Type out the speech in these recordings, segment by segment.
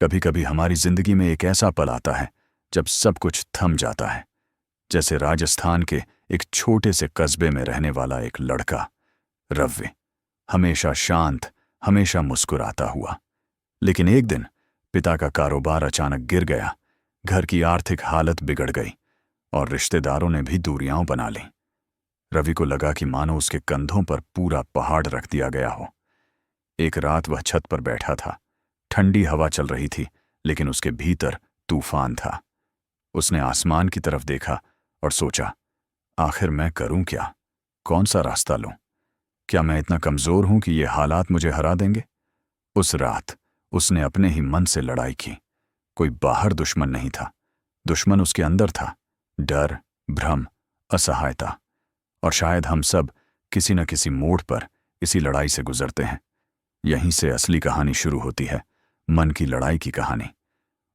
कभी कभी हमारी जिंदगी में एक ऐसा पल आता है जब सब कुछ थम जाता है। जैसे राजस्थान के एक छोटे से कस्बे में रहने वाला एक लड़का रवि, हमेशा शांत, हमेशा मुस्कुराता हुआ। लेकिन एक दिन पिता का कारोबार अचानक गिर गया, घर की आर्थिक हालत बिगड़ गई और रिश्तेदारों ने भी दूरियां बना लीं। रवि को लगा कि मानो उसके कंधों पर पूरा पहाड़ रख दिया गया हो। एक रात वह छत पर बैठा था। ठंडी हवा चल रही थी, लेकिन उसके भीतर तूफान था। उसने आसमान की तरफ देखा और सोचा, आखिर मैं करूं क्या? कौन सा रास्ता लूं? क्या मैं इतना कमजोर हूं कि ये हालात मुझे हरा देंगे? उस रात उसने अपने ही मन से लड़ाई की। कोई बाहर दुश्मन नहीं था, दुश्मन उसके अंदर था। डर, भ्रम, असहायता। और शायद हम सब किसी न किसी मोड़ पर इसी लड़ाई से गुजरते हैं। यहीं से असली कहानी शुरू होती है, मन की लड़ाई की कहानी।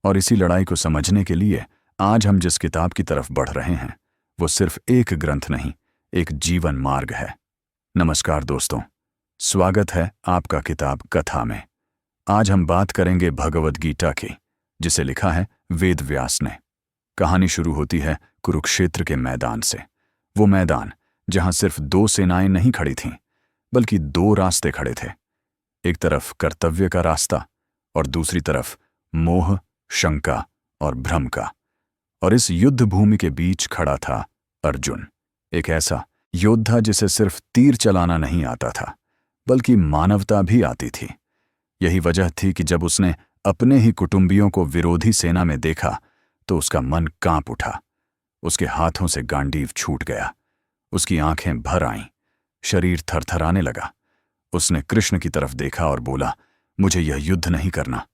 और इसी लड़ाई को समझने के लिए आज हम जिस किताब की तरफ बढ़ रहे हैं वो सिर्फ एक ग्रंथ नहीं, एक जीवन मार्ग है। नमस्कार दोस्तों, स्वागत है आपका किताब कथा में। आज हम बात करेंगे भगवद गीता की, जिसे लिखा है वेद व्यास ने। कहानी शुरू होती है कुरुक्षेत्र के मैदान से। वो मैदान जहां सिर्फ दो सेनाएं नहीं खड़ी थीं, बल्कि दो रास्ते खड़े थे। एक तरफ कर्तव्य का रास्ता और दूसरी तरफ मोह, शंका और भ्रम का। और इस युद्ध भूमि के बीच खड़ा था अर्जुन, एक ऐसा योद्धा जिसे सिर्फ तीर चलाना नहीं आता था, बल्कि मानवता भी आती थी। यही वजह थी कि जब उसने अपने ही कुटुंबियों को विरोधी सेना में देखा तो उसका मन कांप उठा। उसके हाथों से गांडीव छूट गया, उसकी आंखें भर आईं, शरीर थरथराने लगा। उसने कृष्ण की तरफ देखा और बोला, मुझे यह युद्ध नहीं करना।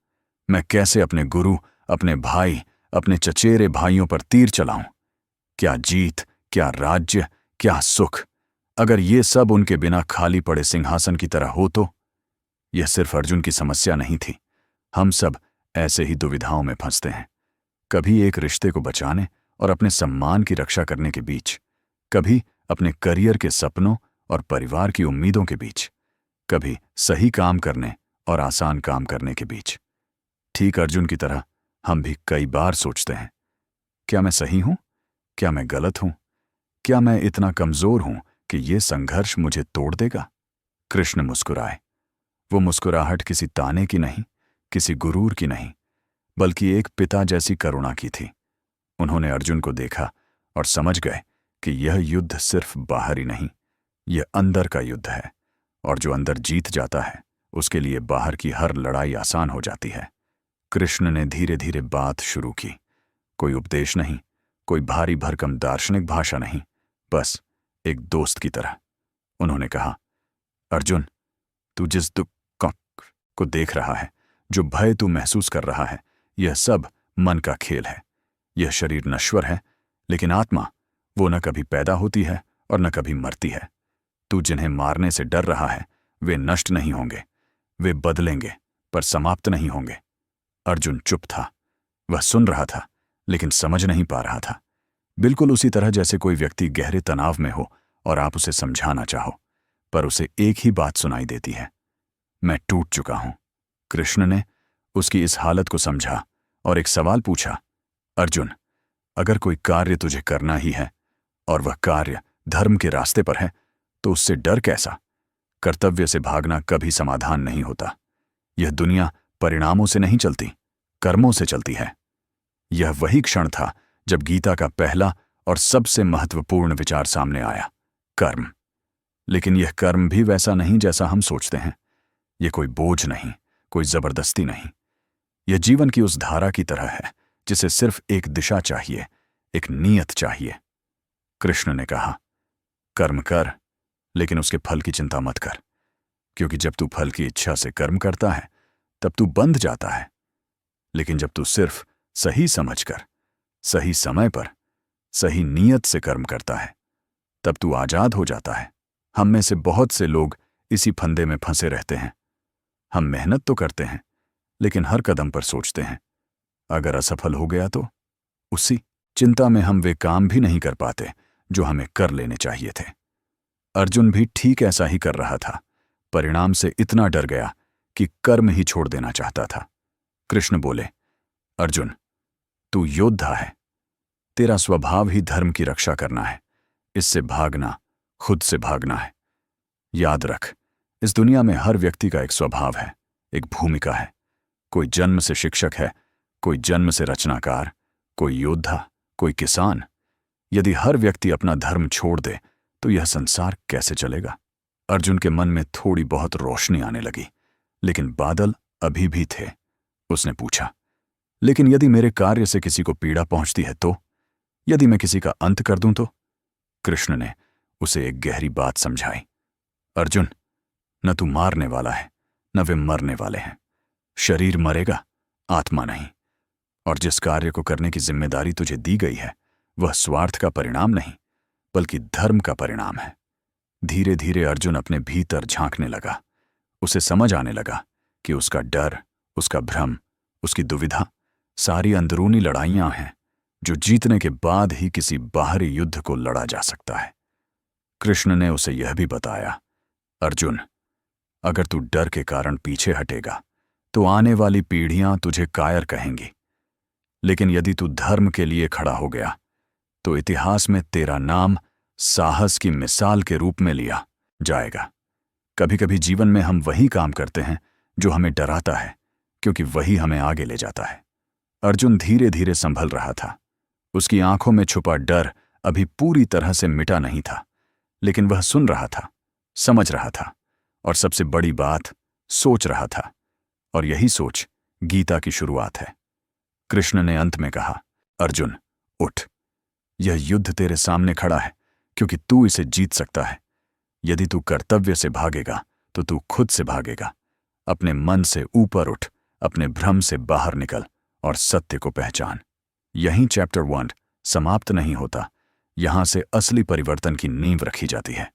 मैं कैसे अपने गुरु, अपने भाई, अपने चचेरे भाइयों पर तीर चलाऊं? क्या जीत, क्या राज्य, क्या सुख, अगर ये सब उनके बिना खाली पड़े सिंहासन की तरह हो तो? यह सिर्फ अर्जुन की समस्या नहीं थी। हम सब ऐसे ही दुविधाओं में फंसते हैं। कभी एक रिश्ते को बचाने और अपने सम्मान की रक्षा करने के बीच, कभी अपने करियर के सपनों और परिवार की उम्मीदों के बीच, कभी सही काम करने और आसान काम करने के बीच। ठीक अर्जुन की तरह हम भी कई बार सोचते हैं, क्या मैं सही हूं? क्या मैं गलत हूं? क्या मैं इतना कमजोर हूं कि ये संघर्ष मुझे तोड़ देगा? कृष्ण मुस्कुराए। वो मुस्कुराहट किसी ताने की नहीं, किसी गुरूर की नहीं, बल्कि एक पिता जैसी करुणा की थी। उन्होंने अर्जुन को देखा और समझ गए कि यह युद्ध सिर्फ बाहरी नहीं, यह अंदर का युद्ध है। और जो अंदर जीत जाता है, उसके लिए बाहर की हर लड़ाई आसान हो जाती है। कृष्ण ने धीरे धीरे बात शुरू की। कोई उपदेश नहीं, कोई भारी भरकम दार्शनिक भाषा नहीं, बस एक दोस्त की तरह। उन्होंने कहा, अर्जुन, तू जिस दुख को देख रहा है, जो भय तू महसूस कर रहा है, यह सब मन का खेल है। यह शरीर नश्वर है, लेकिन आत्मा, वो न कभी पैदा होती है और न कभी मरती है। तू जिन्हें मारने से डर रहा है, वे नष्ट नहीं होंगे, वे बदलेंगे, पर समाप्त नहीं होंगे। अर्जुन चुप था। वह सुन रहा था, लेकिन समझ नहीं पा रहा था। बिल्कुल उसी तरह जैसे कोई व्यक्ति गहरे तनाव में हो और आप उसे समझाना चाहो, पर उसे एक ही बात सुनाई देती है, मैं टूट चुका हूं। कृष्ण ने उसकी इस हालत को समझा और एक सवाल पूछा, अर्जुन, अगर कोई कार्य तुझे करना ही है और वह कार्य धर्म के रास्ते पर है, तो उससे डर कैसा? कर्तव्य से भागना कभी समाधान नहीं होता। यह दुनिया परिणामों से नहीं चलती, कर्मों से चलती है। यह वही क्षण था जब गीता का पहला और सबसे महत्वपूर्ण विचार सामने आया, कर्म। लेकिन यह कर्म भी वैसा नहीं जैसा हम सोचते हैं। यह कोई बोझ नहीं, कोई जबरदस्ती नहीं। यह जीवन की उस धारा की तरह है जिसे सिर्फ एक दिशा चाहिए, एक नीयत चाहिए। कृष्ण ने कहा, कर्म कर, लेकिन उसके फल की चिंता मत कर, क्योंकि जब तू फल की इच्छा से कर्म करता है तब तू बंध जाता है। लेकिन जब तू सिर्फ सही समझकर, सही समय पर, सही नीयत से कर्म करता है, तब तू आजाद हो जाता है। हम में से बहुत से लोग इसी फंदे में फंसे रहते हैं। हम मेहनत तो करते हैं, लेकिन हर कदम पर सोचते हैं, अगर असफल हो गया तो? उसी चिंता में हम वे काम भी नहीं कर पाते जो हमें कर लेने चाहिए थे। अर्जुन भी ठीक ऐसा ही कर रहा था। परिणाम से इतना डर गया कि कर्म ही छोड़ देना चाहता था। कृष्ण बोले, अर्जुन, तू योद्धा है। तेरा स्वभाव ही धर्म की रक्षा करना है। इससे भागना खुद से भागना है। याद रख, इस दुनिया में हर व्यक्ति का एक स्वभाव है, एक भूमिका है। कोई जन्म से शिक्षक है, कोई जन्म से रचनाकार, कोई योद्धा, कोई किसान। यदि हर व्यक्ति अपना धर्म छोड़ दे तो यह संसार कैसे चलेगा? अर्जुन के मन में थोड़ी बहुत रोशनी आने लगी, लेकिन बादल अभी भी थे। उसने पूछा, लेकिन यदि मेरे कार्य से किसी को पीड़ा पहुंचती है तो? यदि मैं किसी का अंत कर दूं तो? कृष्ण ने उसे एक गहरी बात समझाई। अर्जुन, न तू मारने वाला है, न वे मरने वाले हैं। शरीर मरेगा, आत्मा नहीं। और जिस कार्य को करने की जिम्मेदारी तुझे दी गई है वह स्वार्थ का परिणाम नहीं, बल्कि धर्म का परिणाम है। धीरे धीरे अर्जुन अपने भीतर झांकने लगा। उसे समझ आने लगा कि उसका डर, उसका भ्रम, उसकी दुविधा सारी अंदरूनी लड़ाइयां हैं जो जीतने के बाद ही किसी बाहरी युद्ध को लड़ा जा सकता है। कृष्ण ने उसे यह भी बताया, अर्जुन, अगर तू डर के कारण पीछे हटेगा तो आने वाली पीढ़ियां तुझे कायर कहेंगी। लेकिन यदि तू धर्म के लिए खड़ा हो गया तो इतिहास में तेरा नाम साहस की मिसाल के रूप में लिया जाएगा। कभी कभी जीवन में हम वही काम करते हैं जो हमें डराता है, क्योंकि वही हमें आगे ले जाता है। अर्जुन धीरे धीरे संभल रहा था। उसकी आंखों में छुपा डर अभी पूरी तरह से मिटा नहीं था, लेकिन वह सुन रहा था, समझ रहा था और सबसे बड़ी बात, सोच रहा था। और यही सोच गीता की शुरुआत है। कृष्ण ने अंत में कहा, अर्जुन, उठ। यह युद्ध तेरे सामने खड़ा है क्योंकि तू इसे जीत सकता है। यदि तू कर्तव्य से भागेगा तो तू खुद से भागेगा। अपने मन से ऊपर उठ, अपने भ्रम से बाहर निकल और सत्य को पहचान। यहीं चैप्टर 1 समाप्त नहीं होता। यहां से असली परिवर्तन की नींव रखी जाती है।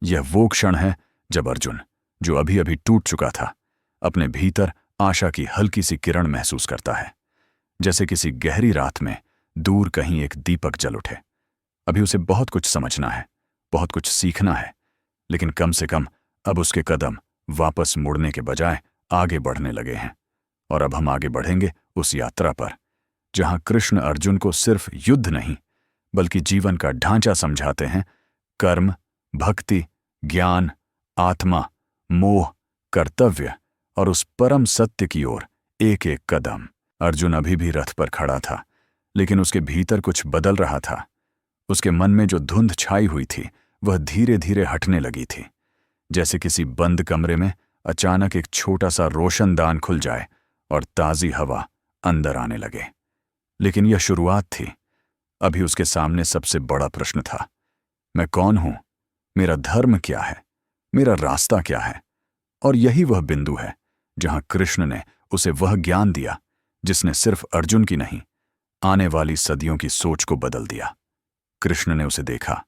यह वो क्षण है जब अर्जुन, जो अभी अभी टूट चुका था, अपने भीतर आशा की हल्की सी किरण महसूस करता है। जैसे किसी गहरी रात में दूर कहीं एक दीपक जल उठे। अभी उसे बहुत कुछ समझना है, बहुत कुछ सीखना है, लेकिन कम से कम अब उसके कदम वापस मुड़ने के बजाय आगे बढ़ने लगे हैं। और अब हम आगे बढ़ेंगे उस यात्रा पर जहां कृष्ण अर्जुन को सिर्फ युद्ध नहीं बल्कि जीवन का ढांचा समझाते हैं। कर्म, भक्ति, ज्ञान, आत्मा, मोह, कर्तव्य और उस परम सत्य की ओर एक एक कदम। अर्जुन अभी भी रथ पर खड़ा था, लेकिन उसके भीतर कुछ बदल रहा था। उसके मन में जो धुंध छाई हुई थी वह धीरे धीरे हटने लगी थी। जैसे किसी बंद कमरे में अचानक एक छोटा सा रोशनदान खुल जाए और ताजी हवा अंदर आने लगे। लेकिन यह शुरुआत थी। अभी उसके सामने सबसे बड़ा प्रश्न था, मैं कौन हूं? मेरा धर्म क्या है? मेरा रास्ता क्या है? और यही वह बिंदु है जहां कृष्ण ने उसे वह ज्ञान दिया जिसने सिर्फ अर्जुन की नहीं, आने वाली सदियों की सोच को बदल दिया। कृष्ण ने उसे देखा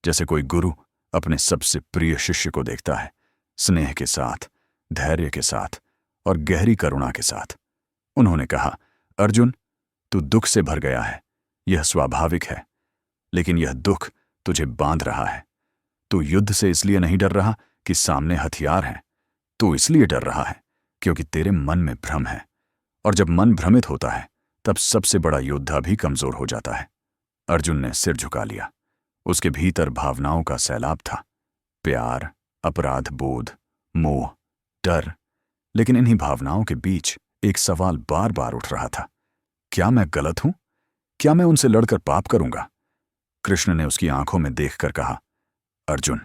जैसे कोई गुरु अपने सबसे प्रिय शिष्य को देखता है, स्नेह के साथ, धैर्य के साथ और गहरी करुणा के साथ। उन्होंने कहा, अर्जुन, तू दुख से भर गया है, यह स्वाभाविक है, लेकिन यह दुख तुझे बांध रहा है। तू युद्ध से इसलिए नहीं डर रहा कि सामने हथियार हैं, तू इसलिए डर रहा है क्योंकि तेरे मन में भ्रम है। और जब मन भ्रमित होता है तब सबसे बड़ा योद्धा भी कमजोर हो जाता है। अर्जुन ने सिर झुका लिया। उसके भीतर भावनाओं का सैलाब था, प्यार, अपराध बोध, मोह, डर। लेकिन इन्हीं भावनाओं के बीच एक सवाल बार बार उठ रहा था, क्या मैं गलत हूं? क्या मैं उनसे लड़कर पाप करूंगा? कृष्ण ने उसकी आंखों में देखकर कहा, अर्जुन,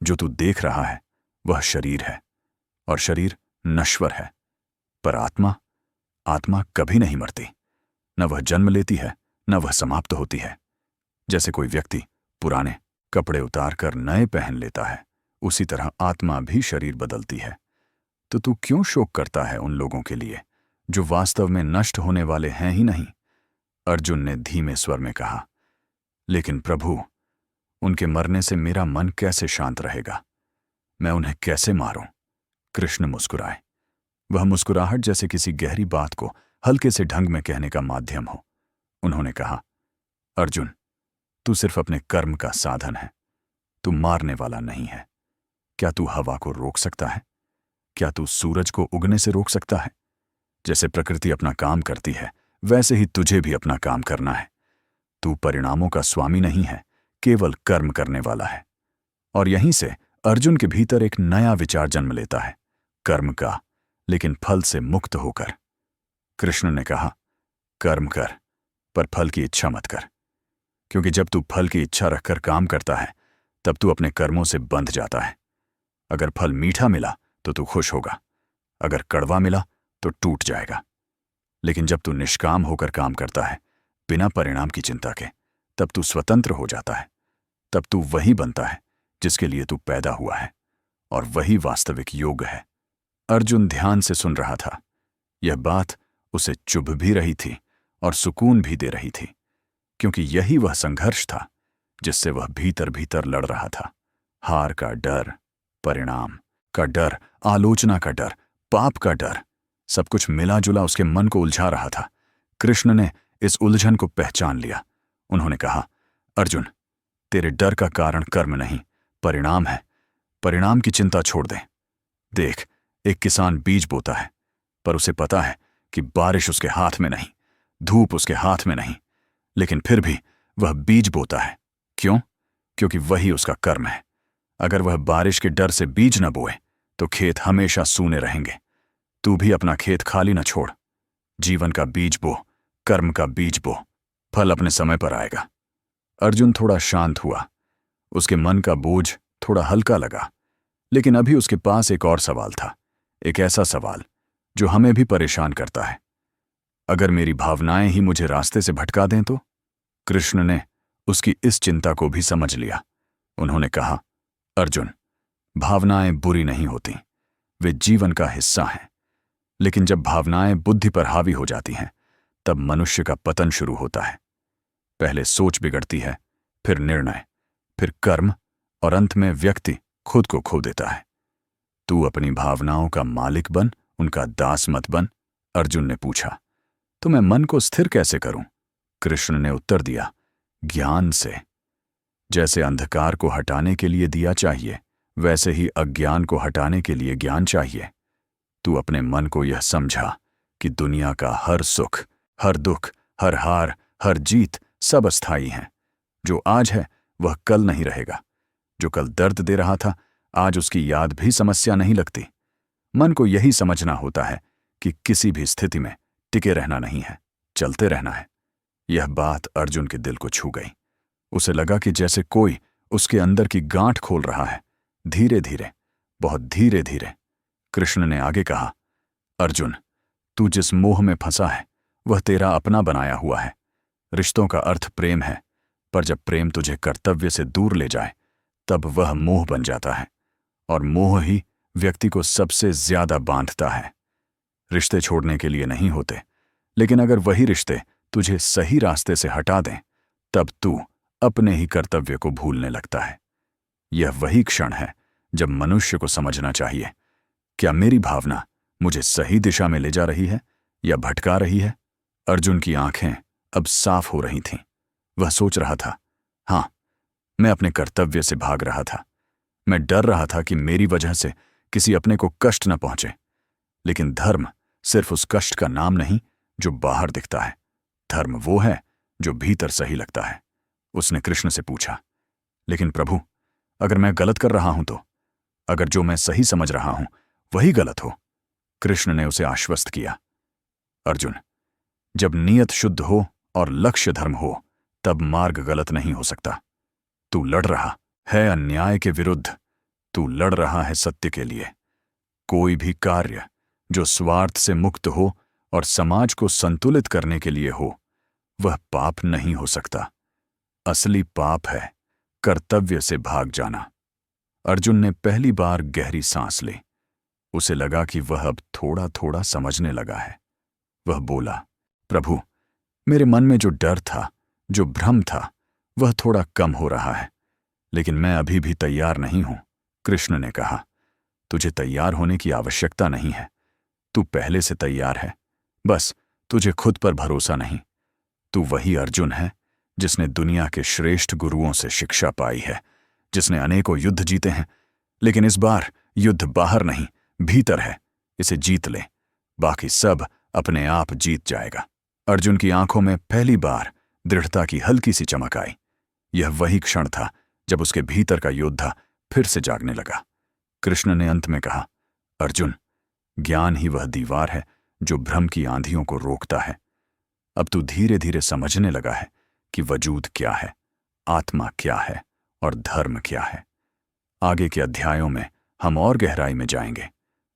जो तू देख रहा है वह शरीर है, और शरीर नश्वर है, पर आत्मा कभी नहीं मरती। न वह जन्म लेती है, न वह समाप्त होती है। जैसे कोई व्यक्ति पुराने कपड़े उतारकर नए पहन लेता है, उसी तरह आत्मा भी शरीर बदलती है। तो तू क्यों शोक करता है उन लोगों के लिए जो वास्तव में नष्ट होने वाले हैं ही नहीं? अर्जुन ने धीमे स्वर में कहा, लेकिन प्रभु, उनके मरने से मेरा मन कैसे शांत रहेगा? मैं उन्हें कैसे मारूं? कृष्ण मुस्कुराए। वह मुस्कुराहट जैसे किसी गहरी बात को हल्के से ढंग में कहने का माध्यम हो। उन्होंने कहा, अर्जुन, तू सिर्फ अपने कर्म का साधन है, तू मारने वाला नहीं है। क्या तू हवा को रोक सकता है? क्या तू सूरज को उगने से रोक सकता है? जैसे प्रकृति अपना काम करती है वैसे ही तुझे भी अपना काम करना है। तू परिणामों का स्वामी नहीं है, केवल कर्म करने वाला है। और यहीं से अर्जुन के भीतर एक नया विचार जन्म लेता है, कर्म का, लेकिन फल से मुक्त होकर। कृष्ण ने कहा, कर्म कर, पर फल की इच्छा मत कर, क्योंकि जब तू फल की इच्छा रखकर काम करता है तब तू अपने कर्मों से बंध जाता है। अगर फल मीठा मिला तो तू खुश होगा, अगर कड़वा मिला तो टूट जाएगा। लेकिन जब तू निष्काम होकर काम करता है, बिना परिणाम की चिंता के, तब तू स्वतंत्र हो जाता है। तब तू वही बनता है जिसके लिए तू पैदा हुआ है, और वही वास्तविक योग है। अर्जुन ध्यान से सुन रहा था। यह बात उसे चुभ भी रही थी और सुकून भी दे रही थी, क्योंकि यही वह संघर्ष था जिससे वह भीतर भीतर लड़ रहा था। हार का डर, परिणाम का डर, आलोचना का डर, पाप का डर, सब कुछ मिला जुला उसके मन को उलझा रहा था। कृष्ण ने इस उलझन को पहचान लिया। उन्होंने कहा, अर्जुन, तेरे डर का कारण कर्म नहीं, परिणाम है। परिणाम की चिंता छोड़ दे। देख, एक किसान बीज बोता है, पर उसे पता है कि बारिश उसके हाथ में नहीं, धूप उसके हाथ में नहीं, लेकिन फिर भी वह बीज बोता है। क्यों? क्योंकि वही उसका कर्म है। अगर वह बारिश के डर से बीज न बोए तो खेत हमेशा सूने रहेंगे। तू भी अपना खेत खाली न छोड़। जीवन का बीज बो, कर्म का बीज बो, फल अपने समय पर आएगा। अर्जुन थोड़ा शांत हुआ। उसके मन का बोझ थोड़ा हल्का लगा। लेकिन अभी उसके पास एक और सवाल था, एक ऐसा सवाल जो हमें भी परेशान करता है। अगर मेरी भावनाएं ही मुझे रास्ते से भटका दें तो? कृष्ण ने उसकी इस चिंता को भी समझ लिया। उन्होंने कहा, अर्जुन, भावनाएं बुरी नहीं होती, वे जीवन का हिस्सा हैं। लेकिन जब भावनाएं बुद्धि पर हावी हो जाती हैं, तब मनुष्य का पतन शुरू होता है। पहले सोच बिगड़ती है, फिर निर्णय, फिर कर्म, और अंत में व्यक्ति खुद को खो देता है। तू अपनी भावनाओं का मालिक बन, उनका दास मत बन। अर्जुन ने पूछा, तो मैं मन को स्थिर कैसे करूं? कृष्ण ने उत्तर दिया, ज्ञान से। जैसे अंधकार को हटाने के लिए दिया चाहिए, वैसे ही अज्ञान को हटाने के लिए ज्ञान चाहिए। तू अपने मन को यह समझा कि दुनिया का हर सुख, हर दुख, हर हार, हर जीत सब अस्थायी हैं। जो आज है वह कल नहीं रहेगा। जो कल दर्द दे रहा था, आज उसकी याद भी समस्या नहीं लगती। मन को यही समझना होता है कि किसी भी स्थिति में टिके रहना नहीं है, चलते रहना है। यह बात अर्जुन के दिल को छू गई। उसे लगा कि जैसे कोई उसके अंदर की गांठ खोल रहा है, धीरे धीरे, बहुत धीरे धीरे। कृष्ण ने आगे कहा, अर्जुन, तू जिस मोह में फंसा है वह तेरा अपना बनाया हुआ है। रिश्तों का अर्थ प्रेम है, पर जब प्रेम तुझे कर्तव्य से दूर ले जाए तब वह मोह बन जाता है, और मोह ही व्यक्ति को सबसे ज्यादा बांधता है। रिश्ते छोड़ने के लिए नहीं होते, लेकिन अगर वही रिश्ते तुझे सही रास्ते से हटा दें तब तू अपने ही कर्तव्य को भूलने लगता है। यह वही क्षण है जब मनुष्य को समझना चाहिए, क्या मेरी भावना मुझे सही दिशा में ले जा रही है या भटका रही है? अर्जुन की आंखें अब साफ हो रही थीं। वह सोच रहा था, हाँ, मैं अपने कर्तव्य से भाग रहा था। मैं डर रहा था कि मेरी वजह से किसी अपने को कष्ट न पहुंचे। लेकिन धर्म सिर्फ उस कष्ट का नाम नहीं जो बाहर दिखता है। धर्म वो है जो भीतर सही लगता है। उसने कृष्ण से पूछा, लेकिन प्रभु, अगर मैं गलत कर रहा हूं तो? अगर जो मैं सही समझ रहा हूं वही गलत हो? कृष्ण ने उसे आश्वस्त किया, अर्जुन, जब नीयत शुद्ध हो और लक्ष्य धर्म हो तब मार्ग गलत नहीं हो सकता। तू लड़ रहा है अन्याय के विरुद्ध, तू लड़ रहा है सत्य के लिए। कोई भी कार्य जो स्वार्थ से मुक्त हो और समाज को संतुलित करने के लिए हो, वह पाप नहीं हो सकता। असली पाप है कर्तव्य से भाग जाना। अर्जुन ने पहली बार गहरी सांस ली। उसे लगा कि वह अब थोड़ा थोड़ा समझने लगा है। वह बोला, प्रभु, मेरे मन में जो डर था, जो भ्रम था, वह थोड़ा कम हो रहा है, लेकिन मैं अभी भी तैयार नहीं हूं। कृष्ण ने कहा, तुझे तैयार होने की आवश्यकता नहीं है। तू पहले से तैयार है, बस तुझे खुद पर भरोसा नहीं। तू वही अर्जुन है जिसने दुनिया के श्रेष्ठ गुरुओं से शिक्षा पाई है, जिसने अनेकों युद्ध जीते हैं, लेकिन इस बार युद्ध बाहर नहीं, भीतर है। इसे जीत ले, बाकी सब अपने आप जीत जाएगा। अर्जुन की आंखों में पहली बार दृढ़ता की हल्की सी चमक आई। यह वही क्षण था जब उसके भीतर का योद्धा फिर से जागने लगा। कृष्ण ने अंत में कहा, अर्जुन, ज्ञान ही वह दीवार है जो भ्रम की आंधियों को रोकता है। अब तू धीरे धीरे समझने लगा है कि वजूद क्या है, आत्मा क्या है और धर्म क्या है। आगे के अध्यायों में हम और गहराई में जाएंगे,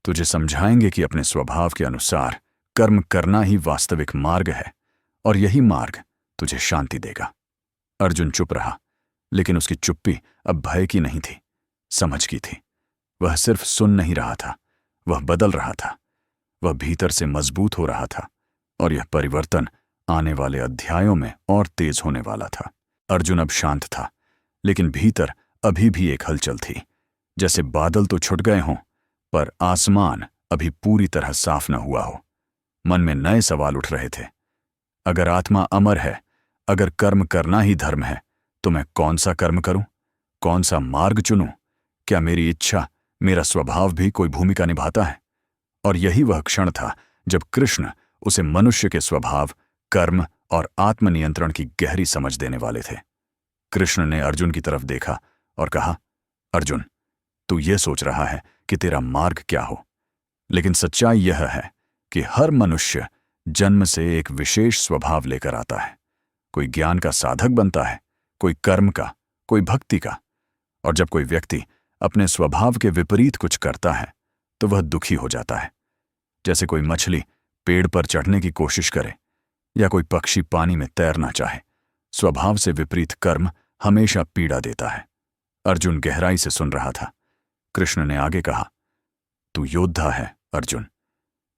तुझे समझाएंगे कि अपने स्वभाव के अनुसार कर्म करना ही वास्तविक मार्ग है और यही मार्ग तुझे शांति देगा। अर्जुन चुप रहा, लेकिन उसकी चुप्पी अब भय की नहीं थी, समझ की थी। वह सिर्फ सुन नहीं रहा था, वह बदल रहा था। वह भीतर से मजबूत हो रहा था और यह परिवर्तन आने वाले अध्यायों में और तेज होने वाला था। अर्जुन अब शांत था, लेकिन भीतर अभी भी एक हलचल थी, जैसे बादल तो छुट गए हों पर आसमान अभी पूरी तरह साफ न हुआ हो। मन में नए सवाल उठ रहे थे। अगर आत्मा अमर है, अगर कर्म करना ही धर्म है, तो मैं कौन सा कर्म करूं, कौन सा मार्ग चुनूं? क्या मेरी इच्छा, मेरा स्वभाव भी कोई भूमिका निभाता है? और यही वह क्षण था जब कृष्ण उसे मनुष्य के स्वभाव, कर्म और आत्मनियंत्रण की गहरी समझ देने वाले थे। कृष्ण ने अर्जुन की तरफ देखा और कहा, अर्जुन, तू ये सोच रहा है कि तेरा मार्ग क्या हो, लेकिन सच्चाई यह है कि हर मनुष्य जन्म से एक विशेष स्वभाव लेकर आता है। कोई ज्ञान का साधक बनता है, कोई कर्म का, कोई भक्ति का। और जब कोई व्यक्ति अपने स्वभाव के विपरीत कुछ करता है तो वह दुखी हो जाता है। जैसे कोई मछली पेड़ पर चढ़ने की कोशिश करे या कोई पक्षी पानी में तैरना चाहे। स्वभाव से विपरीत कर्म हमेशा पीड़ा देता है। अर्जुन गहराई से सुन रहा था। कृष्ण ने आगे कहा, तू योद्धा है अर्जुन।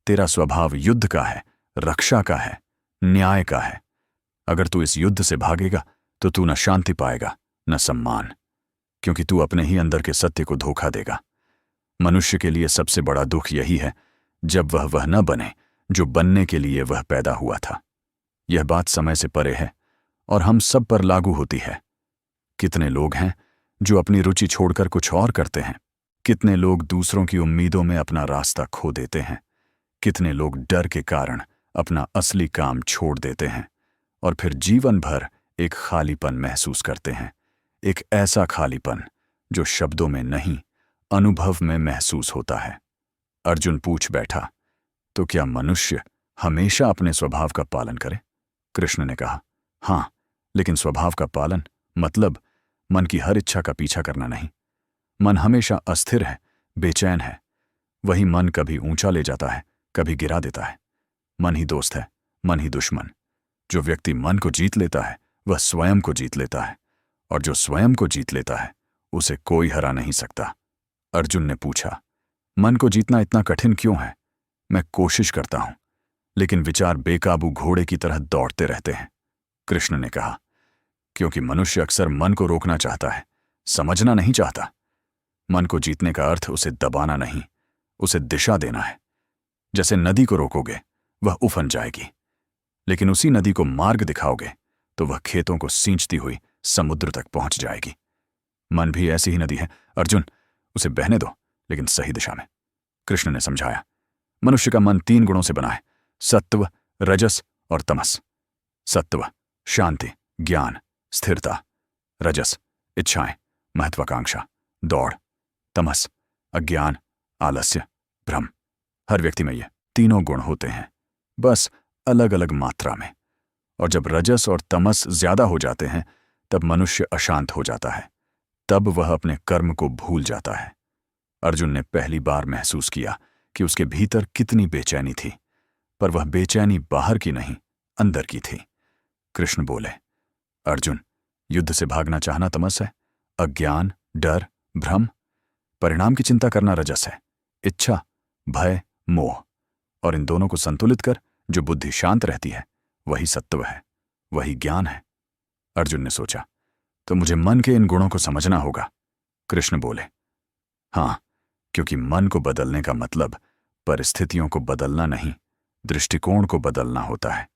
तेरा स्वभाव युद्ध का है, रक्षा का है, न्याय का है। अगर तू इस युद्ध से भागेगा तो तू न शांति पाएगा न सम्मान, क्योंकि तू अपने ही अंदर के सत्य को धोखा देगा। मनुष्य के लिए सबसे बड़ा दुख यही है जब वह न बने जो बनने के लिए वह पैदा हुआ था। यह बात समय से परे है और हम सब पर लागू होती है। कितने लोग हैं जो अपनी रुचि छोड़कर कुछ और करते हैं? कितने लोग दूसरों की उम्मीदों में अपना रास्ता खो देते हैं? कितने लोग डर के कारण अपना असली काम छोड़ देते हैं और फिर जीवन भर एक खालीपन महसूस करते हैं। एक ऐसा खालीपन जो शब्दों में नहीं, अनुभव में महसूस होता है। अर्जुन पूछ बैठा, तो क्या मनुष्य हमेशा अपने स्वभाव का पालन करे? कृष्ण ने कहा, हाँ, लेकिन स्वभाव का पालन मतलब मन की हर इच्छा का पीछा करना नहीं। मन हमेशा अस्थिर है, बेचैन है। वही मन कभी ऊंचा ले जाता है, कभी गिरा देता है। मन ही दोस्त है, मन ही दुश्मन। जो व्यक्ति मन को जीत लेता है वह स्वयं को जीत लेता है, और जो स्वयं को जीत लेता है उसे कोई हरा नहीं सकता। अर्जुन ने पूछा, मन को जीतना इतना कठिन क्यों है? मैं कोशिश करता हूं, लेकिन विचार बेकाबू घोड़े की तरह दौड़ते रहते हैं। कृष्ण ने कहा, क्योंकि मनुष्य अक्सर मन को रोकना चाहता है, समझना नहीं चाहता। मन को जीतने का अर्थ उसे दबाना नहीं, उसे दिशा देना है। जैसे नदी को रोकोगे वह उफन जाएगी, लेकिन उसी नदी को मार्ग दिखाओगे तो वह खेतों को सींचती हुई समुद्र तक पहुंच जाएगी। मन भी ऐसी ही नदी है अर्जुन, उसे बहने दो, लेकिन सही दिशा में। कृष्ण ने समझाया, मनुष्य का मन 3 गुणों से बना है, सत्व, रजस और तमस। सत्व शांति, ज्ञान, स्थिरता। रजस इच्छाएं, महत्वाकांक्षा, दौड़। तमस अज्ञान, आलस्य, भ्रम। हर व्यक्ति में ये तीनों गुण होते हैं, बस अलग अलग मात्रा में। और जब रजस और तमस ज्यादा हो जाते हैं तब मनुष्य अशांत हो जाता है, तब वह अपने कर्म को भूल जाता है। अर्जुन ने पहली बार महसूस किया कि उसके भीतर कितनी बेचैनी थी, पर वह बेचैनी बाहर की नहीं, अंदर की थी। कृष्ण बोले, अर्जुन, युद्ध से भागना चाहना तमस है, अज्ञान, डर, भ्रम। परिणाम की चिंता करना रजस है, इच्छा, भय, मोह। और इन दोनों को संतुलित कर जो बुद्धि शांत रहती है वही सत्व है, वही ज्ञान है। अर्जुन ने सोचा, तो मुझे मन के इन गुणों को समझना होगा। कृष्ण बोले, हाँ, क्योंकि मन को बदलने का मतलब परिस्थितियों को बदलना नहीं, दृष्टिकोण को बदलना होता है।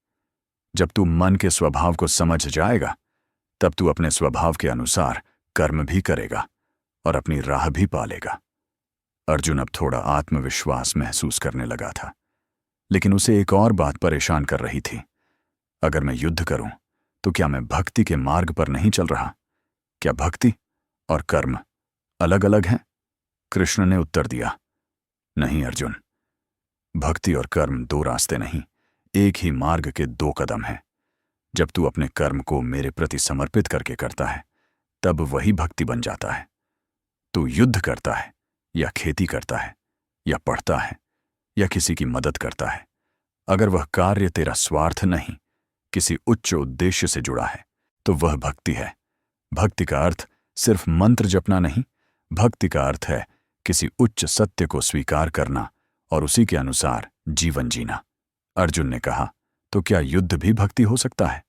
जब तू मन के स्वभाव को समझ जाएगा तब तू अपने स्वभाव के अनुसार कर्म भी करेगा और अपनी राह भी पालेगा। अर्जुन अब थोड़ा आत्मविश्वास महसूस करने लगा था। लेकिन उसे एक और बात परेशान कर रही थी। अगर मैं युद्ध करूं तो क्या मैं भक्ति के मार्ग पर नहीं चल रहा? क्या भक्ति और कर्म अलग अलग हैं? कृष्ण ने उत्तर दिया, नहीं अर्जुन, भक्ति और कर्म दो रास्ते नहीं, एक ही मार्ग के दो कदम हैं। जब तू अपने कर्म को मेरे प्रति समर्पित करके करता है तब वही भक्ति बन जाता है। तू युद्ध करता है या खेती करता है या पढ़ता है या किसी की मदद करता है, अगर वह कार्य तेरा स्वार्थ नहीं, किसी उच्च उद्देश्य से जुड़ा है तो वह भक्ति है। भक्ति का अर्थ सिर्फ मंत्र जपना नहीं, भक्ति का अर्थ है किसी उच्च सत्य को स्वीकार करना और उसी के अनुसार जीवन जीना। अर्जुन ने कहा, तो क्या युद्ध भी भक्ति हो सकता है?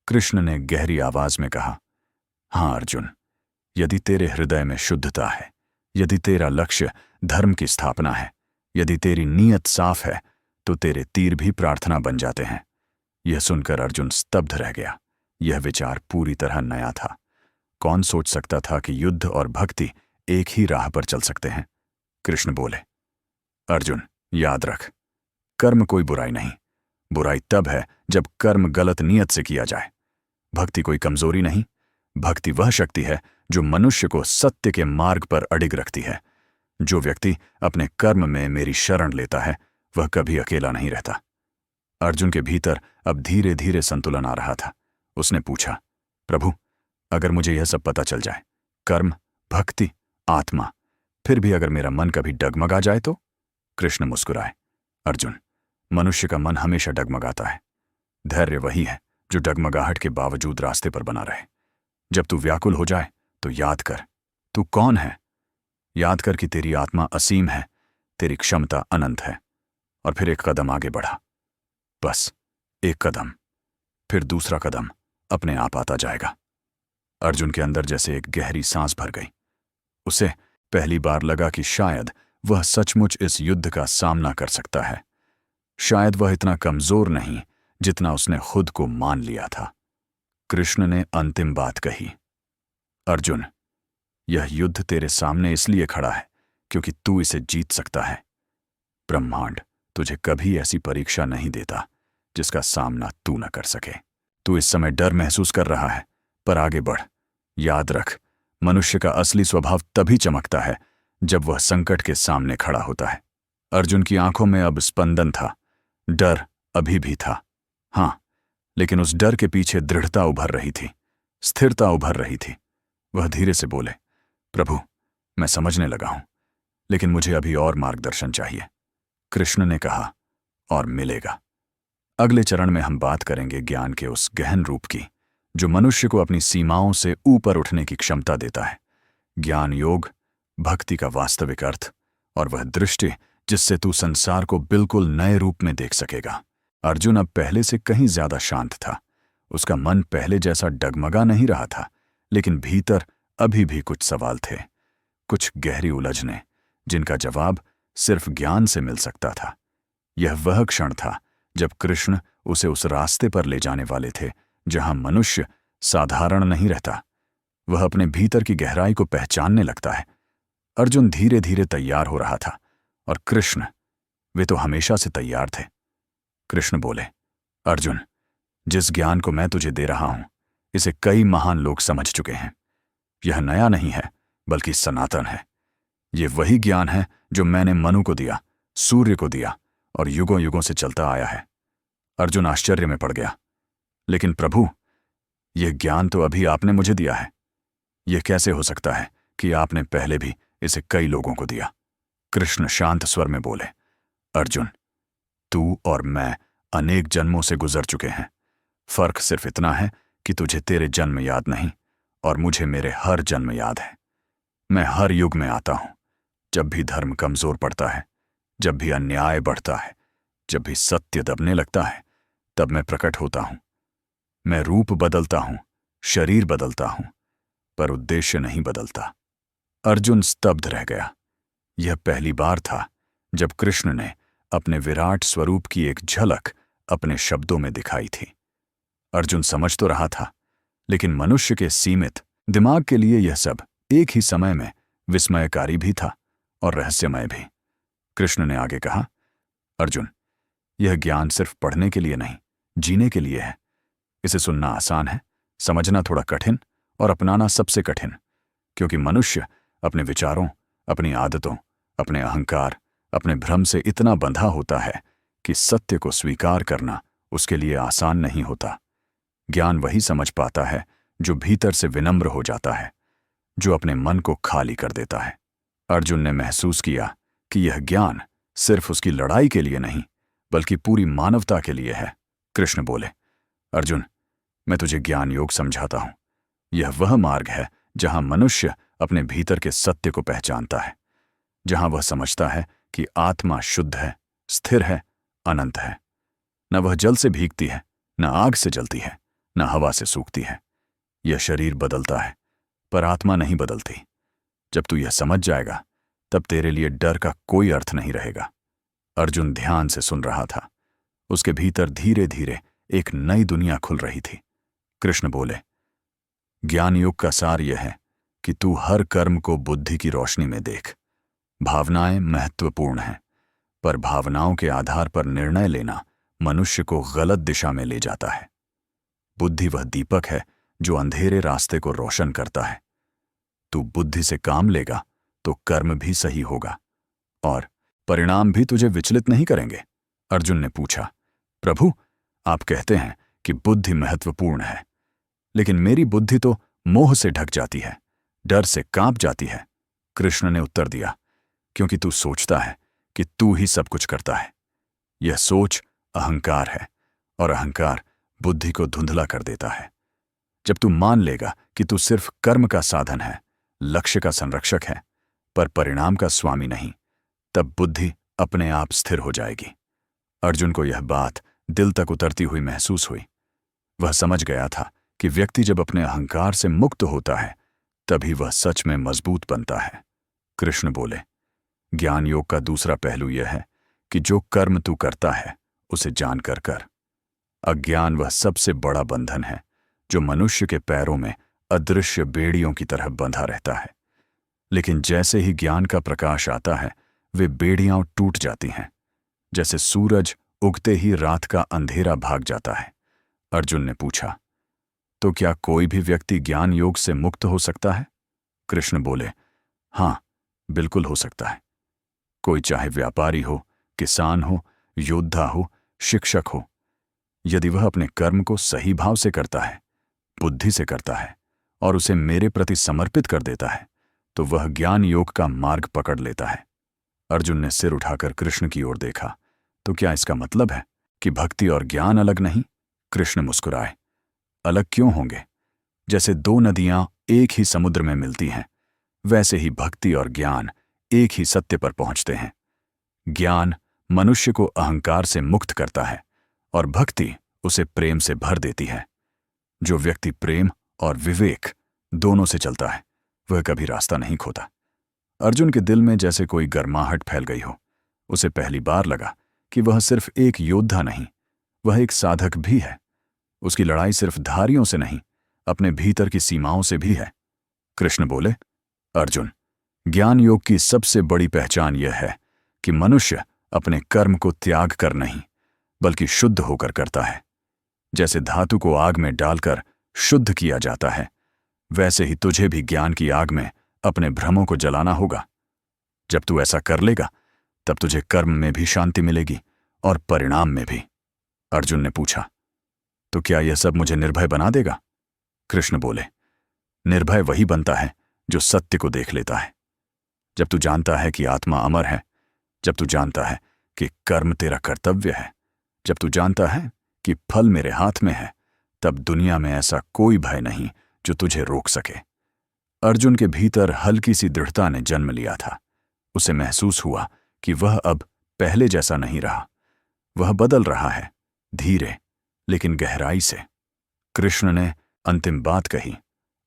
कृष्ण ने गहरी आवाज में कहा, हां अर्जुन, यदि तेरे हृदय में शुद्धता है, यदि तेरा लक्ष्य धर्म की स्थापना है, यदि तेरी नीयत साफ है, तो तेरे तीर भी प्रार्थना बन जाते हैं। यह सुनकर अर्जुन स्तब्ध रह गया। यह विचार पूरी तरह नया था। कौन सोच सकता था कि युद्ध और भक्ति एक ही राह पर चल सकते हैं? कृष्ण बोले, अर्जुन याद रख, कर्म कोई बुराई नहीं, बुराई तब है जब कर्म गलत नीयत से किया जाए। भक्ति कोई कमजोरी नहीं, भक्ति वह शक्ति है जो मनुष्य को सत्य के मार्ग पर अडिग रखती है। जो व्यक्ति अपने कर्म में मेरी शरण लेता है वह कभी अकेला नहीं रहता। अर्जुन के भीतर अब धीरे धीरे संतुलन आ रहा था। उसने पूछा, प्रभु, अगर मुझे यह सब पता चल जाए, कर्म, भक्ति, आत्मा, फिर भी अगर मेरा मन कभी डगमगा जाए तो? कृष्ण मुस्कुराए, अर्जुन, मनुष्य का मन हमेशा डगमगाता है। धैर्य वही है जो डगमगाहट के बावजूद रास्ते पर बना रहे। जब तू व्याकुल हो जाए तो याद कर, तू कौन है। याद कर कि तेरी आत्मा असीम है, तेरी क्षमता अनंत है। और फिर एक कदम आगे बढ़ा। बस एक कदम, फिर दूसरा कदम अपने आप आता जाएगा। अर्जुन के अंदर जैसे एक गहरी सांस भर गई। उसे पहली बार लगा कि शायद वह सचमुच इस युद्ध का सामना कर सकता है। शायद वह इतना कमजोर नहीं जितना उसने खुद को मान लिया था। कृष्ण ने अंतिम बात कही, अर्जुन, यह युद्ध तेरे सामने इसलिए खड़ा है क्योंकि तू इसे जीत सकता है। ब्रह्मांड तुझे कभी ऐसी परीक्षा नहीं देता जिसका सामना तू न कर सके। तू इस समय डर महसूस कर रहा है, पर आगे बढ़। याद रख, मनुष्य का असली स्वभाव तभी चमकता है जब वह संकट के सामने खड़ा होता है। अर्जुन की आंखों में अब स्पंदन था, डर अभी भी था, हां, लेकिन उस डर के पीछे दृढ़ता उभर रही थी, स्थिरता उभर रही थी। वह धीरे से बोले, प्रभु, मैं समझने लगा हूं, लेकिन मुझे अभी और मार्गदर्शन चाहिए। कृष्ण ने कहा, और मिलेगा। अगले चरण में हम बात करेंगे ज्ञान के उस गहन रूप की जो मनुष्य को अपनी सीमाओं से ऊपर उठने की क्षमता देता है। ज्ञान योग, भक्ति का वास्तविक अर्थ और वह दृष्टि जिससे तू संसार को बिल्कुल नए रूप में देख सकेगा। अर्जुन अब पहले से कहीं ज्यादा शांत था। उसका मन पहले जैसा डगमगा नहीं रहा था, लेकिन भीतर अभी भी कुछ सवाल थे, कुछ गहरी उलझने जिनका जवाब सिर्फ ज्ञान से मिल सकता था। यह वह क्षण था जब कृष्ण उसे उस रास्ते पर ले जाने वाले थे जहां मनुष्य साधारण नहीं रहता, वह अपने भीतर की गहराई को पहचानने लगता है। अर्जुन धीरे धीरे तैयार हो रहा था और कृष्ण, वे तो हमेशा से तैयार थे। कृष्ण बोले, अर्जुन, जिस ज्ञान को मैं तुझे दे रहा हूं इसे कई महान लोग समझ चुके हैं। यह नया नहीं है बल्कि सनातन है। यह वही ज्ञान है जो मैंने मनु को दिया, सूर्य को दिया और युगों युगों से चलता आया है। अर्जुन आश्चर्य में पड़ गया, लेकिन प्रभु, यह ज्ञान तो अभी आपने मुझे दिया है। यह कैसे हो सकता है कि आपने पहले भी इसे कई लोगों को दिया? कृष्ण शांत स्वर में बोले, अर्जुन, तू और मैं अनेक जन्मों से गुजर चुके हैं। फर्क सिर्फ इतना है कि तुझे तेरे जन्म याद नहीं और मुझे मेरे हर जन्म याद है। मैं हर युग में आता हूं, जब भी धर्म कमजोर पड़ता है, जब भी अन्याय बढ़ता है, जब भी सत्य दबने लगता है, तब मैं प्रकट होता हूं। मैं रूप बदलता हूं, शरीर बदलता हूं, पर उद्देश्य नहीं बदलता। अर्जुन स्तब्ध रह गया। यह पहली बार था जब कृष्ण ने अपने विराट स्वरूप की एक झलक अपने शब्दों में दिखाई थी। अर्जुन समझ तो रहा था, लेकिन मनुष्य के सीमित दिमाग के लिए यह सब एक ही समय में विस्मयकारी भी था और रहस्यमय भी। कृष्ण ने आगे कहा, अर्जुन, यह ज्ञान सिर्फ पढ़ने के लिए नहीं, जीने के लिए है। इसे सुनना आसान है, समझना थोड़ा कठिन और अपनाना सबसे कठिन, क्योंकि मनुष्य अपने विचारों, अपनी आदतों, अपने अहंकार, अपने भ्रम से इतना बंधा होता है कि सत्य को स्वीकार करना उसके लिए आसान नहीं होता। ज्ञान वही समझ पाता है जो भीतर से विनम्र हो जाता है, जो अपने मन को खाली कर देता है। अर्जुन ने महसूस किया कि यह ज्ञान सिर्फ उसकी लड़ाई के लिए नहीं, बल्कि पूरी मानवता के लिए है। कृष्ण बोले, अर्जुन, मैं तुझे ज्ञान योग समझाता हूं। यह वह मार्ग है जहां मनुष्य अपने भीतर के सत्य को पहचानता है, जहां वह समझता है कि आत्मा शुद्ध है, स्थिर है, अनंत है। न वह जल से भीगती है, न आग से जलती है, न हवा से सूखती है। यह शरीर बदलता है, पर आत्मा नहीं बदलती। जब तू यह समझ जाएगा, तब तेरे लिए डर का कोई अर्थ नहीं रहेगा। अर्जुन ध्यान से सुन रहा था। उसके भीतर धीरे धीरे एक नई दुनिया खुल रही थी। कृष्ण बोले, ज्ञान योग का सार यह है कि तू हर कर्म को बुद्धि की रोशनी में देख। भावनाएं महत्वपूर्ण हैं, पर भावनाओं के आधार पर निर्णय लेना मनुष्य को गलत दिशा में ले जाता है। बुद्धि वह दीपक है जो अंधेरे रास्ते को रोशन करता है। तू बुद्धि से काम लेगा तो कर्म भी सही होगा और परिणाम भी तुझे विचलित नहीं करेंगे। अर्जुन ने पूछा, प्रभु, आप कहते हैं कि बुद्धि महत्वपूर्ण है, लेकिन मेरी बुद्धि तो मोह से ढक जाती है, डर से कांप जाती है। कृष्ण ने उत्तर दिया, क्योंकि तू सोचता है कि तू ही सब कुछ करता है। यह सोच अहंकार है, और अहंकार बुद्धि को धुंधला कर देता है। जब तू मान लेगा कि तू सिर्फ कर्म का साधन है, लक्ष्य का संरक्षक है, पर परिणाम का स्वामी नहीं, तब बुद्धि अपने आप स्थिर हो जाएगी। अर्जुन को यह बात दिल तक उतरती हुई महसूस हुई। वह समझ गया था कि व्यक्ति जब अपने अहंकार से मुक्त होता है, तभी वह सच में मजबूत बनता है। कृष्ण बोले, ज्ञान योग का दूसरा पहलू यह है कि जो कर्म तू करता है उसे जानकर कर। अज्ञान वह सबसे बड़ा बंधन है जो मनुष्य के पैरों में अदृश्य बेड़ियों की तरह बंधा रहता है। लेकिन जैसे ही ज्ञान का प्रकाश आता है, वे बेड़ियां टूट जाती हैं। जैसे सूरज उगते ही रात का अंधेरा भाग जाता है। अर्जुन ने पूछा, तो क्या कोई भी व्यक्ति ज्ञान योग से मुक्त हो सकता है? कृष्ण बोले, हां, बिल्कुल हो सकता है। कोई चाहे व्यापारी हो, किसान हो, योद्धा हो, शिक्षक हो, यदि वह अपने कर्म को सही भाव से करता है, बुद्धि से करता है और उसे मेरे प्रति समर्पित कर देता है, तो वह ज्ञान योग का मार्ग पकड़ लेता है। अर्जुन ने सिर उठाकर कृष्ण की ओर देखा, तो क्या इसका मतलब है कि भक्ति और ज्ञान अलग नहीं? कृष्ण मुस्कुराए, अलग क्यों होंगे? जैसे दो नदियां एक ही समुद्र में मिलती हैं, वैसे ही भक्ति और ज्ञान एक ही सत्य पर पहुंचते हैं। ज्ञान मनुष्य को अहंकार से मुक्त करता है और भक्ति उसे प्रेम से भर देती है। जो व्यक्ति प्रेम और विवेक दोनों से चलता है, वह कभी रास्ता नहीं खोता। अर्जुन के दिल में जैसे कोई गर्माहट फैल गई हो। उसे पहली बार लगा कि वह सिर्फ एक योद्धा नहीं, वह एक साधक भी है। उसकी लड़ाई सिर्फ धारियों से नहीं, अपने भीतर की सीमाओं से भी है। कृष्ण बोले, अर्जुन, ज्ञान योग की सबसे बड़ी पहचान यह है कि मनुष्य अपने कर्म को त्याग कर नहीं, बल्कि शुद्ध होकर करता है। जैसे धातु को आग में डालकर शुद्ध किया जाता है, वैसे ही तुझे भी ज्ञान की आग में अपने भ्रमों को जलाना होगा। जब तू ऐसा कर लेगा, तब तुझे कर्म में भी शांति मिलेगी और परिणाम में भी। अर्जुन ने पूछा, तो क्या यह सब मुझे निर्भय बना देगा? कृष्ण बोले, निर्भय वही बनता है जो सत्य को देख लेता है। जब तू जानता है कि आत्मा अमर है, जब तू जानता है कि कर्म तेरा कर्तव्य है, जब तू जानता है कि फल मेरे हाथ में है, तब दुनिया में ऐसा कोई भय नहीं जो तुझे रोक सके। अर्जुन के भीतर हल्की सी दृढ़ता ने जन्म लिया था। उसे महसूस हुआ कि वह अब पहले जैसा नहीं रहा। वह बदल रहा है, धीरे लेकिन गहराई से। कृष्ण ने अंतिम बात कही,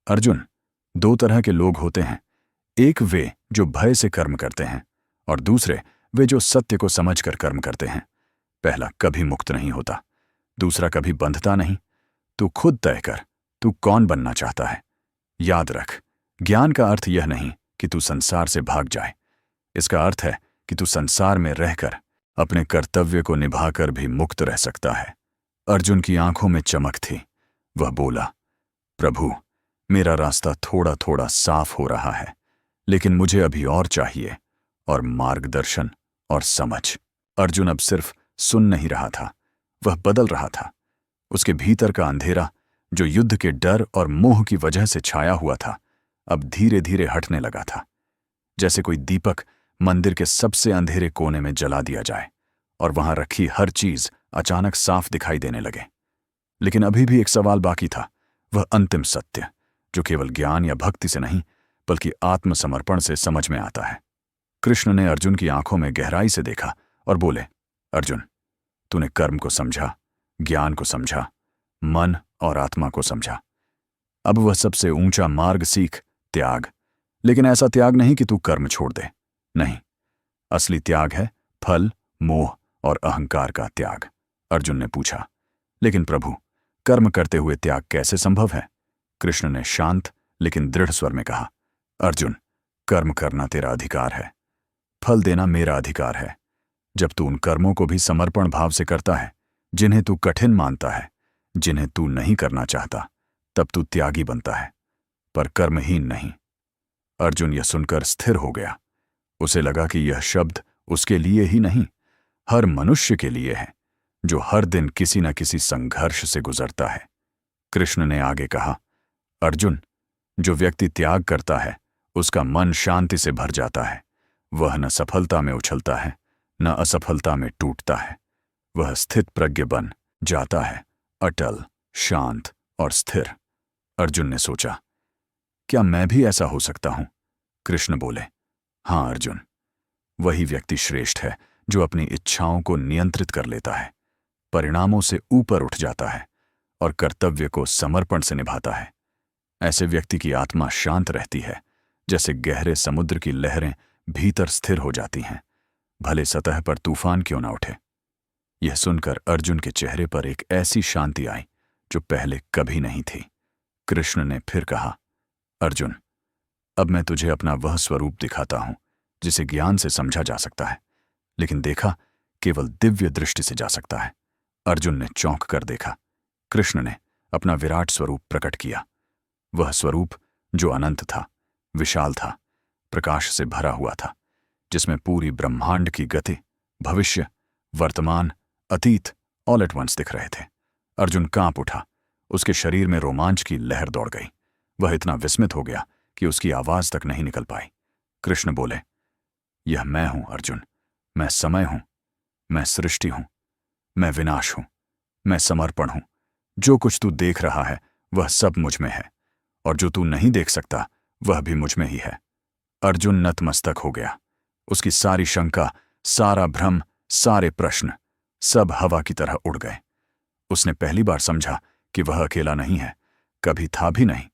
अर्जुन, दो तरह के लोग होते हैं। एक वे जो भय से कर्म करते हैं, और दूसरे वे जो सत्य को समझकर कर्म करते हैं। पहला कभी मुक्त नहीं होता, दूसरा कभी बंधता नहीं। तू खुद तय कर, तू कौन बनना चाहता है। याद रख, ज्ञान का अर्थ यह नहीं कि तू संसार से भाग जाए। इसका अर्थ है कि तू संसार में रहकर अपने कर्तव्य को निभाकर भी मुक्त रह सकता है। अर्जुन की आंखों में चमक थी। वह बोला, प्रभु, मेरा रास्ता थोड़ा थोड़ा साफ हो रहा है, लेकिन मुझे अभी और चाहिए, और मार्गदर्शन और समझ। अर्जुन अब सिर्फ सुन नहीं रहा था, वह बदल रहा था। उसके भीतर का अंधेरा, जो युद्ध के डर और मोह की वजह से छाया हुआ था, अब धीरे धीरे हटने लगा था। जैसे कोई दीपक मंदिर के सबसे अंधेरे कोने में जला दिया जाए और वहां रखी हर चीज अचानक साफ दिखाई देने लगे। लेकिन अभी भी एक सवाल बाकी था, वह अंतिम सत्य, जो केवल ज्ञान या भक्ति से नहीं बल्कि आत्मसमर्पण से समझ में आता है। कृष्ण ने अर्जुन की आंखों में गहराई से देखा और बोले, अर्जुन, तूने कर्म को समझा, ज्ञान को समझा, मन और आत्मा को समझा। अब वह सबसे ऊंचा मार्ग सीख, त्याग। लेकिन ऐसा त्याग नहीं कि तू कर्म छोड़ दे, नहीं। असली त्याग है फल, मोह और अहंकार का त्याग। अर्जुन ने पूछा, लेकिन प्रभु, कर्म करते हुए त्याग कैसे संभव है? कृष्ण ने शांत लेकिन दृढ़ स्वर में कहा, अर्जुन, कर्म करना तेरा अधिकार है, फल देना मेरा अधिकार है। जब तू उन कर्मों को भी समर्पण भाव से करता है जिन्हें तू कठिन मानता है, जिन्हें तू नहीं करना चाहता, तब तू त्यागी बनता है, पर कर्महीन नहीं। अर्जुन यह सुनकर स्थिर हो गया। उसे लगा कि यह शब्द उसके लिए ही नहीं, हर मनुष्य के लिए है, जो हर दिन किसी न किसी संघर्ष से गुजरता है। कृष्ण ने आगे कहा, अर्जुन, जो व्यक्ति त्याग करता है उसका मन शांति से भर जाता है। वह न सफलता में उछलता है, न असफलता में टूटता है। वह स्थित प्रज्ञ बन जाता है, अटल, शांत और स्थिर। अर्जुन ने सोचा, क्या मैं भी ऐसा हो सकता हूं? कृष्ण बोले, हां अर्जुन, वही व्यक्ति श्रेष्ठ है जो अपनी इच्छाओं को नियंत्रित कर लेता है, परिणामों से ऊपर उठ जाता है और कर्तव्य को समर्पण से निभाता है। ऐसे व्यक्ति की आत्मा शांत रहती है, जैसे गहरे समुद्र की लहरें भीतर स्थिर हो जाती हैं, भले सतह पर तूफान क्यों ना उठे। यह सुनकर अर्जुन के चेहरे पर एक ऐसी शांति आई जो पहले कभी नहीं थी। कृष्ण ने फिर कहा, अर्जुन, अब मैं तुझे अपना वह स्वरूप दिखाता हूं जिसे ज्ञान से समझा जा सकता है, लेकिन देखा केवल दिव्य दृष्टि से जा सकता है। अर्जुन ने चौंक कर देखा। कृष्ण ने अपना विराट स्वरूप प्रकट किया। वह स्वरूप जो अनंत था, विशाल था, प्रकाश से भरा हुआ था, जिसमें पूरी ब्रह्मांड की गति, भविष्य, वर्तमान, अतीत ऑल एट वंस दिख रहे थे। अर्जुन कांप उठा। उसके शरीर में रोमांच की लहर दौड़ गई। वह इतना विस्मित हो गया कि उसकी आवाज तक नहीं निकल पाई। कृष्ण बोले, यह मैं हूं अर्जुन, मैं समय हूं, मैं सृष्टि हूं, मैं विनाश हूं, मैं समर्पण हूं। जो कुछ तू देख रहा है वह सब मुझ में है, और जो तू नहीं देख सकता वह भी मुझ में ही है। अर्जुन नतमस्तक हो गया। उसकी सारी शंका, सारा भ्रम, सारे प्रश्न सब हवा की तरह उड़ गए। उसने पहली बार समझा कि वह अकेला नहीं है, कभी था भी नहीं।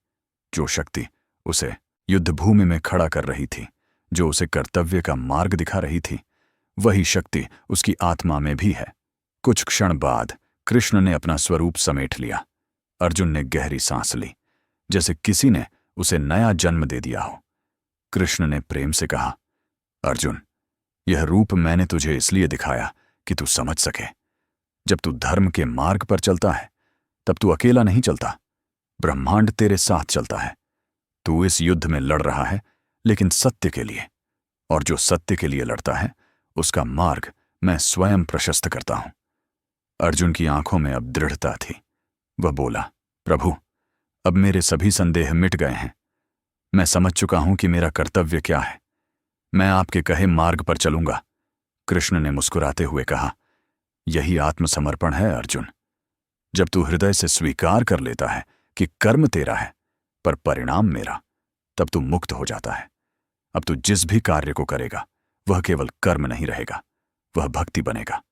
जो शक्ति उसे युद्धभूमि में खड़ा कर रही थी, जो उसे कर्तव्य का मार्ग दिखा रही थी, वही शक्ति उसकी आत्मा में भी है। कुछ क्षण बाद कृष्ण ने अपना स्वरूप समेट लिया। अर्जुन ने गहरी सांस ली, जैसे किसी ने उसे नया जन्म दे दिया हो। कृष्ण ने प्रेम से कहा, अर्जुन, यह रूप मैंने तुझे इसलिए दिखाया कि तू समझ सके। जब तू धर्म के मार्ग पर चलता है तब तू अकेला नहीं चलता, ब्रह्मांड तेरे साथ चलता है। तू इस युद्ध में लड़ रहा है, लेकिन सत्य के लिए, और जो सत्य के लिए लड़ता है उसका मार्ग मैं स्वयं प्रशस्त करता हूं। अर्जुन की आंखों में अब दृढ़ता थी। वह बोला, प्रभु, अब मेरे सभी संदेह मिट गए हैं। मैं समझ चुका हूं कि मेरा कर्तव्य क्या है। मैं आपके कहे मार्ग पर चलूंगा। कृष्ण ने मुस्कुराते हुए कहा, यही आत्मसमर्पण है अर्जुन। जब तू हृदय से स्वीकार कर लेता है कि कर्म तेरा है पर परिणाम मेरा, तब तू मुक्त हो जाता है। अब तू जिस भी कार्य को करेगा वह केवल कर्म नहीं रहेगा, वह भक्ति बनेगा।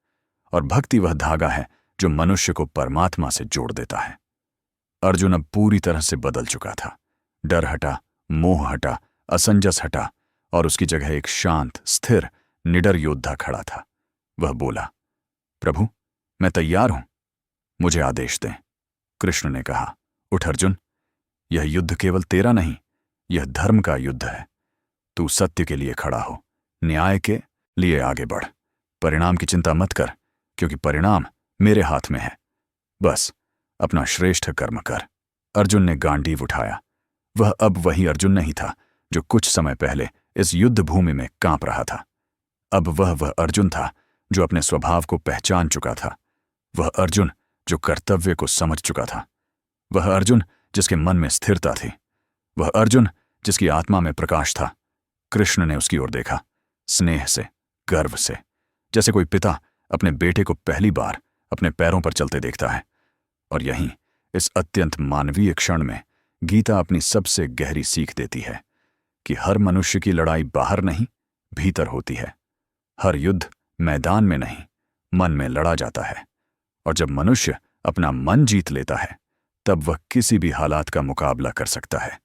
और भक्ति वह धागा है जो मनुष्य को परमात्मा से जोड़ देता है। अर्जुन अब पूरी तरह से बदल चुका था। डर हटा, मोह हटा, असंजस हटा, और उसकी जगह एक शांत, स्थिर, निडर योद्धा खड़ा था। वह बोला, प्रभु, मैं तैयार हूं, मुझे आदेश दें। कृष्ण ने कहा, उठ अर्जुन, यह युद्ध केवल तेरा नहीं, यह धर्म का युद्ध है। तू सत्य के लिए खड़ा हो, न्याय के लिए आगे बढ़, परिणाम की चिंता मत कर, क्योंकि परिणाम मेरे हाथ में है। बस अपना श्रेष्ठ कर्म कर। अर्जुन ने गांडीव उठाया। वह अब वही अर्जुन नहीं था जो कुछ समय पहले इस युद्ध भूमि में कांप रहा था। अब वह अर्जुन था जो अपने स्वभाव को पहचान चुका था। वह अर्जुन जो कर्तव्य को समझ चुका था। वह अर्जुन जिसके मन में स्थिरता थी। वह अर्जुन जिसकी आत्मा में प्रकाश था। कृष्ण ने उसकी ओर देखा, स्नेह से, गर्व से, जैसे कोई पिता अपने बेटे को पहली बार अपने पैरों पर चलते देखता है। और यहीं इस अत्यंत मानवीय क्षण में गीता अपनी सबसे गहरी सीख देती है कि हर मनुष्य की लड़ाई बाहर नहीं, भीतर होती है। हर युद्ध मैदान में नहीं, मन में लड़ा जाता है। और जब मनुष्य अपना मन जीत लेता है, तब वह किसी भी हालात का मुकाबला कर सकता है।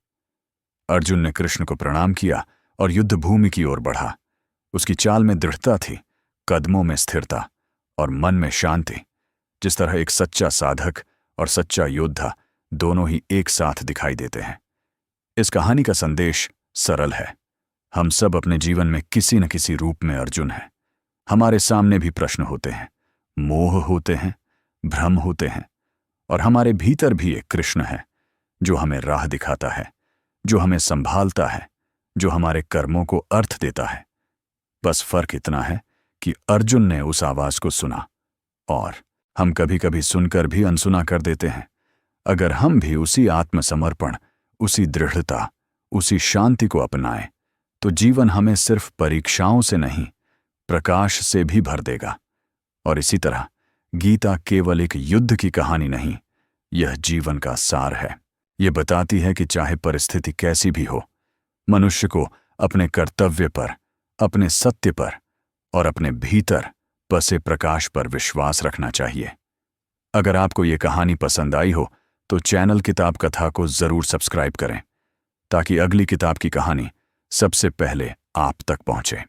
अर्जुन ने कृष्ण को प्रणाम किया और युद्ध भूमि की ओर बढ़ा। उसकी चाल में दृढ़ता थी, कदमों में स्थिरता और मन में शांति। जिस तरह एक सच्चा साधक और सच्चा योद्धा दोनों ही एक साथ दिखाई देते हैं। इस कहानी का संदेश सरल है। हम सब अपने जीवन में किसी न किसी रूप में अर्जुन हैं। हमारे सामने भी प्रश्न होते हैं, मोह होते हैं, भ्रम होते हैं, और हमारे भीतर भी एक कृष्ण है जो हमें राह दिखाता है, जो हमें संभालता है, जो हमारे कर्मों को अर्थ देता है। बस फर्क इतना है कि अर्जुन ने उस आवाज को सुना और हम कभी कभी सुनकर भी अनसुना कर देते हैं। अगर हम भी उसी आत्मसमर्पण, उसी दृढ़ता, उसी शांति को अपनाएं, तो जीवन हमें सिर्फ परीक्षाओं से नहीं, प्रकाश से भी भर देगा। और इसी तरह गीता केवल एक युद्ध की कहानी नहीं, यह जीवन का सार है। यह बताती है कि चाहे परिस्थिति कैसी भी हो, मनुष्य को अपने कर्तव्य पर, अपने सत्य पर और अपने भीतर बसे प्रकाश पर विश्वास रखना चाहिए। अगर आपको ये कहानी पसंद आई हो तो चैनल किताब कथा को जरूर सब्सक्राइब करें, ताकि अगली किताब की कहानी सबसे पहले आप तक पहुंचे।